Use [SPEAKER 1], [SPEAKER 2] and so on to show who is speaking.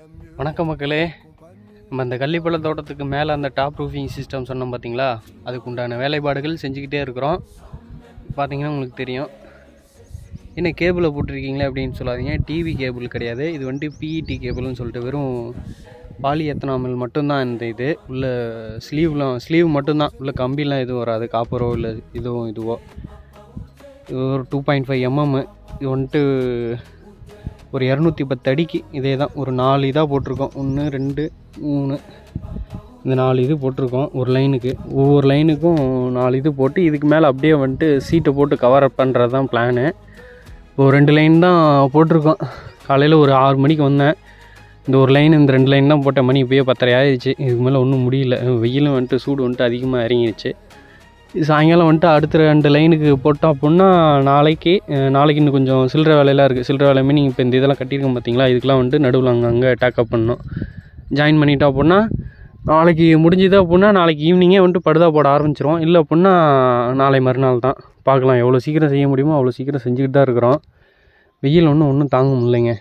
[SPEAKER 1] வணக்கம் மக்களே. நம்ம அந்த கள்ளிப்பழ தோட்டத்துக்கு மேலே அந்த டாப் ரூஃபிங் சிஸ்டம் சொன்னோம் பார்த்தீங்களா, அதுக்கு உண்டான வேலைப்பாடுகள் செஞ்சுக்கிட்டே இருக்கிறோம். பார்த்தீங்கன்னா உங்களுக்கு தெரியும். என்ன கேபிளை போட்டிருக்கீங்களே அப்படின்னு சொல்லாதீங்க, டிவி கேபிள் கிடையாது. இது வந்துட்டு பிஇடி கேபிள்னு சொல்லிட்டு வெறும் பாலி எத்தனாமல் மட்டும்தான். இந்த இது உள்ள ஸ்லீவ் மட்டும்தான், உள்ள கம்பிலாம் எதுவும் வராது, காப்பரோ இல்லை இதுவோ. இது ஒரு 2.5 mm. இது வந்துட்டு ஒரு 210 அடிக்கு இதே தான். ஒரு 4 இதாக போட்டிருக்கோம். 1 2 3 இந்த 4 இது போட்டிருக்கோம் ஒரு லைனுக்கு. ஒவ்வொரு லைனுக்கும் 4 இது போட்டு இதுக்கு மேலே அப்படியே வந்துட்டு சீட்டை போட்டு கவர் அப் பண்ணுறது தான் பிளானு. ஒரு 2 லைன் தான் போட்டிருக்கோம். காலையில் ஒரு 6 மணிக்கு வந்தேன். இந்த ஒரு லைன், இந்த 2 லைன் தான் போட்ட. மணி இப்போயே 10:30 ஆயிடுச்சு. இதுக்கு மேலே ஒன்றும் முடியல. வெயிலும் வந்துட்டு சூடு வந்துட்டு அதிகமாக இறங்கிடுச்சு. சாயங்காலம் வந்துட்டு அடுத்த 2 லைனுக்கு போட்டோம் அப்படின்னா நாளைக்கு இன்னும் கொஞ்சம் சில்லற வேலையெல்லாம் இருக்குது. சில்லற வேலை மீனிங் இப்போ இந்த இதெல்லாம் கட்டியிருக்கோம் பார்த்தீங்களா, இதுக்கெலாம் வந்துட்டு நடுவில் அங்கே டேக்கப் பண்ணணும். ஜாயின் பண்ணிட்டோம் அப்படின்னா நாளைக்கு முடிஞ்சுது அப்படின்னா நாளைக்கு ஈவினிங்கே வந்துட்டு படுதா போட ஆரம்பிச்சிரும். இல்லை அப்படின்னா நாளை மறுநாள் தான். பார்க்கலாம், எவ்வளோ சீக்கிரம் செய்ய முடியுமோ அவ்வளோ சீக்கிரம் செஞ்சுக்கிட்டு தான் இருக்கிறோம். வெயில் ஒன்றும் தாங்க முடியலைங்க.